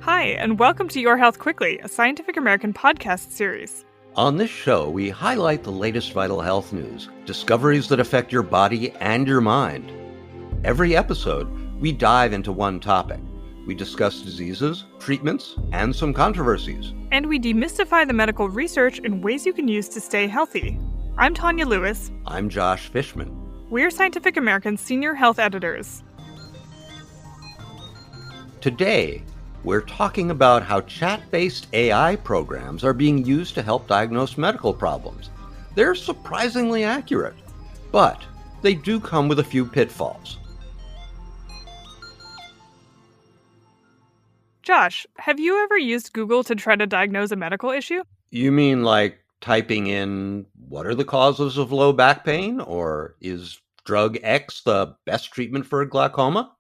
Hi, and welcome to Your Health Quickly, a Scientific American podcast series. On this show, we highlight the latest vital health news, discoveries that affect your body and your mind. Every episode, we dive into one topic. We discuss diseases, treatments, and some controversies. And we demystify the medical research in ways you can use to stay healthy. I'm Tanya Lewis. I'm Josh Fishman. We're Scientific American's senior health editors. Today, we're talking about how chat-based AI programs are being used to help diagnose medical problems. They're surprisingly accurate, but they do come with a few pitfalls. Josh, have you ever used Google to try to diagnose a medical issue? You mean like typing in, what are the causes of low back pain? Or is drug X the best treatment for glaucoma?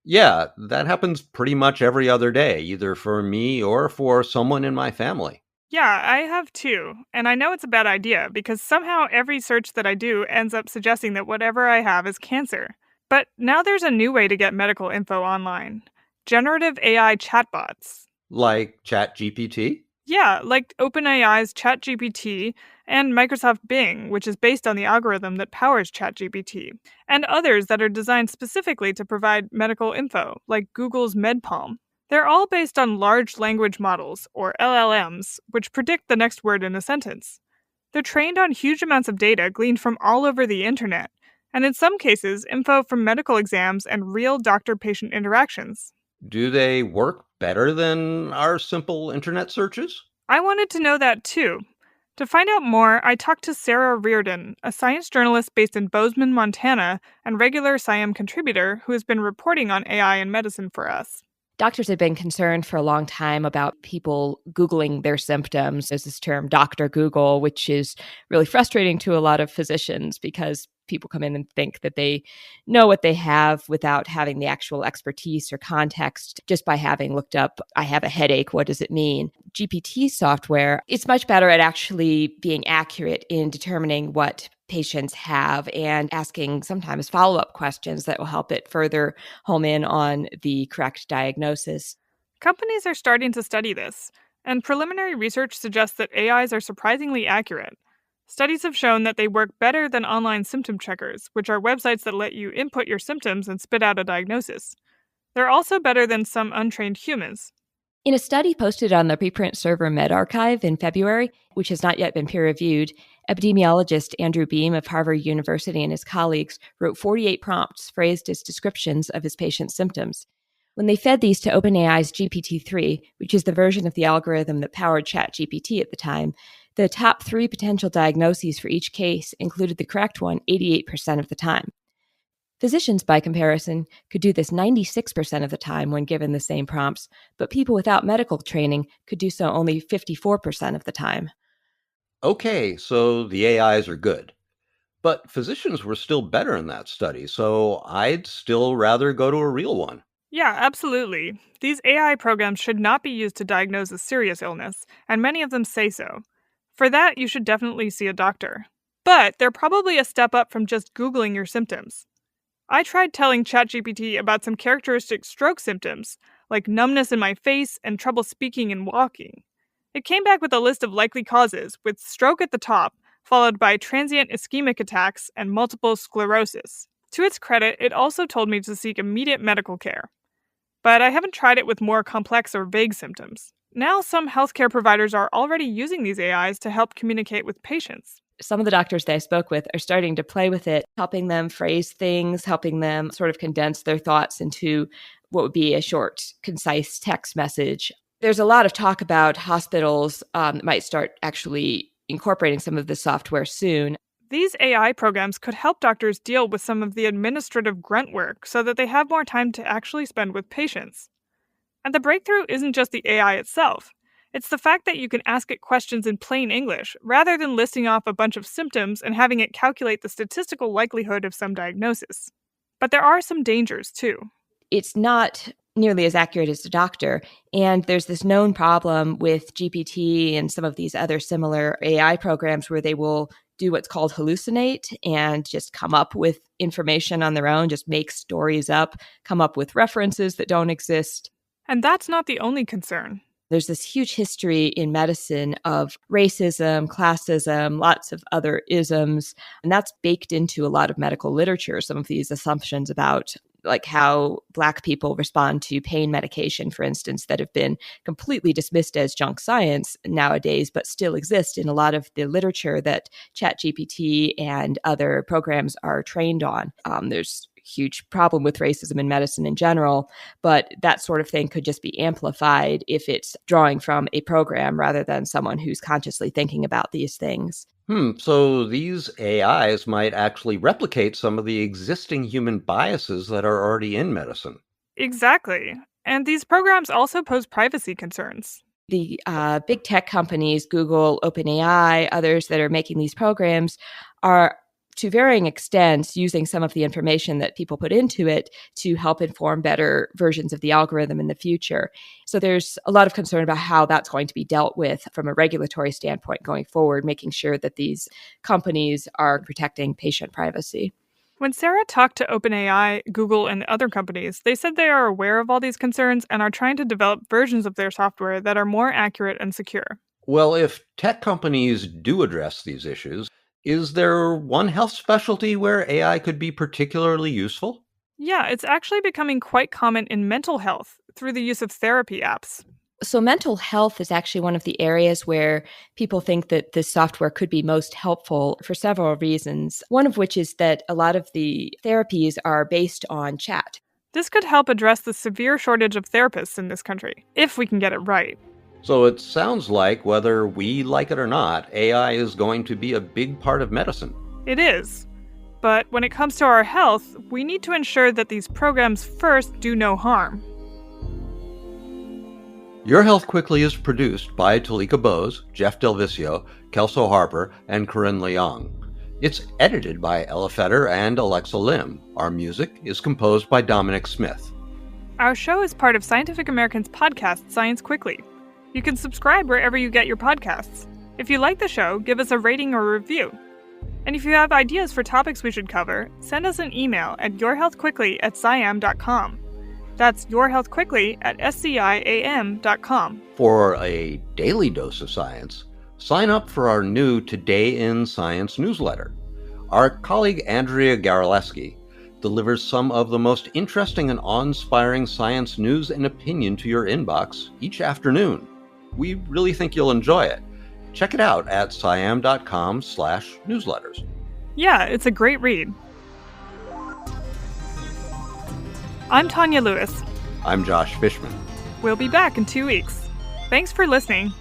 Yeah, that happens pretty much every other day, either for me or for someone in my family. Yeah, I have too. And I know it's a bad idea because somehow every search that I do ends up suggesting that whatever I have is cancer. But now there's a new way to get medical info online. Generative AI chatbots. Like ChatGPT? Yeah, like OpenAI's ChatGPT and Microsoft Bing, which is based on the algorithm that powers ChatGPT, and others that are designed specifically to provide medical info, like Google's MedPalm. They're all based on large language models, or LLMs, which predict the next word in a sentence. They're trained on huge amounts of data gleaned from all over the internet, and in some cases, info from medical exams and real doctor-patient interactions. Do they work better than our simple internet searches? I wanted to know that too. To find out more, I talked to Sarah Reardon, a science journalist based in Bozeman, Montana, and regular SciAm contributor who has been reporting on AI in medicine for us. Doctors have been concerned for a long time about people Googling their symptoms. There's this term, Dr. Google, which is really frustrating to a lot of physicians because people come in and think that they know what they have without having the actual expertise or context just by having looked up, I have a headache, what does it mean? GPT software, it's much better at actually being accurate in determining what patients have and asking sometimes follow-up questions that will help it further home in on the correct diagnosis. Companies are starting to study this, and preliminary research suggests that AIs are surprisingly accurate. Studies have shown that they work better than online symptom checkers, which are websites that let you input your symptoms and spit out a diagnosis. They're also better than some untrained humans. In a study posted on the preprint server medRxiv in February, which has not yet been peer-reviewed, epidemiologist Andrew Beam of Harvard University and his colleagues wrote 48 prompts phrased as descriptions of his patient's symptoms. When they fed these to OpenAI's GPT-3, which is the version of the algorithm that powered ChatGPT at the time, the top 3 potential diagnoses for each case included the correct one 88% of the time. Physicians, by comparison, could do this 96% of the time when given the same prompts, but people without medical training could do so only 54% of the time. Okay, so the AIs are good. But physicians were still better in that study, so I'd still rather go to a real one. Yeah, absolutely. These AI programs should not be used to diagnose a serious illness, and many of them say so. For that, you should definitely see a doctor. But they're probably a step up from just Googling your symptoms. I tried telling ChatGPT about some characteristic stroke symptoms, like numbness in my face and trouble speaking and walking. It came back with a list of likely causes, with stroke at the top, followed by transient ischemic attacks and multiple sclerosis. To its credit, it also told me to seek immediate medical care. But I haven't tried it with more complex or vague symptoms. Now some healthcare providers are already using these AIs to help communicate with patients. Some of the doctors that I spoke with are starting to play with it, helping them phrase things, helping them sort of condense their thoughts into what would be a short, concise text message. There's a lot of talk about hospitals might start actually incorporating some of this software soon. These AI programs could help doctors deal with some of the administrative grunt work so that they have more time to actually spend with patients. And the breakthrough isn't just the AI itself. It's the fact that you can ask it questions in plain English, rather than listing off a bunch of symptoms and having it calculate the statistical likelihood of some diagnosis. But there are some dangers, too. It's not nearly as accurate as a doctor, and there's this known problem with GPT and some of these other similar AI programs where they will do what's called hallucinate and just come up with information on their own, just make stories up, come up with references that don't exist. And that's not the only concern. There's this huge history in medicine of racism, classism, lots of other isms, and that's baked into a lot of medical literature. Some of these assumptions about like how Black people respond to pain medication, for instance, that have been completely dismissed as junk science nowadays, but still exist in a lot of the literature that ChatGPT and other programs are trained on. There's huge problem with racism in medicine in general, but that sort of thing could just be amplified if it's drawing from a program rather than someone who's consciously thinking about these things. So these AIs might actually replicate some of the existing human biases that are already in medicine. Exactly. And these programs also pose privacy concerns. The big tech companies, Google, OpenAI, others that are making these programs are to varying extents using some of the information that people put into it to help inform better versions of the algorithm in the future. So there's a lot of concern about how that's going to be dealt with from a regulatory standpoint going forward, making sure that these companies are protecting patient privacy. When Sarah talked to OpenAI, Google, and other companies, they said they are aware of all these concerns and are trying to develop versions of their software that are more accurate and secure. Well, if tech companies do address these issues, is there one health specialty where AI could be particularly useful? Yeah, it's actually becoming quite common in mental health through the use of therapy apps. So mental health is actually one of the areas where people think that this software could be most helpful for several reasons. One of which is that a lot of the therapies are based on chat. This could help address the severe shortage of therapists in this country, if we can get it right. So it sounds like, whether we like it or not, AI is going to be a big part of medicine. It is. But when it comes to our health, we need to ensure that these programs first do no harm. Your Health Quickly is produced by Talika Bose, Jeff Delvicio, Kelso Harper, and Corinne Leong. It's edited by Ella Fetter and Alexa Lim. Our music is composed by Dominic Smith. Our show is part of Scientific American's podcast, Science Quickly. You can subscribe wherever you get your podcasts. If you like the show, give us a rating or review. And if you have ideas for topics we should cover, send us an email at yourhealthquickly@sciam.com. That's yourhealthquickly@sciam.com. For a daily dose of science, sign up for our new Today in Science newsletter. Our colleague Andrea Garaleski delivers some of the most interesting and awe-inspiring science news and opinion to your inbox each afternoon. We really think you'll enjoy it. Check it out at sciam.com/newsletters. Yeah, it's a great read. I'm Tanya Lewis. I'm Josh Fishman. We'll be back in 2 weeks. Thanks for listening.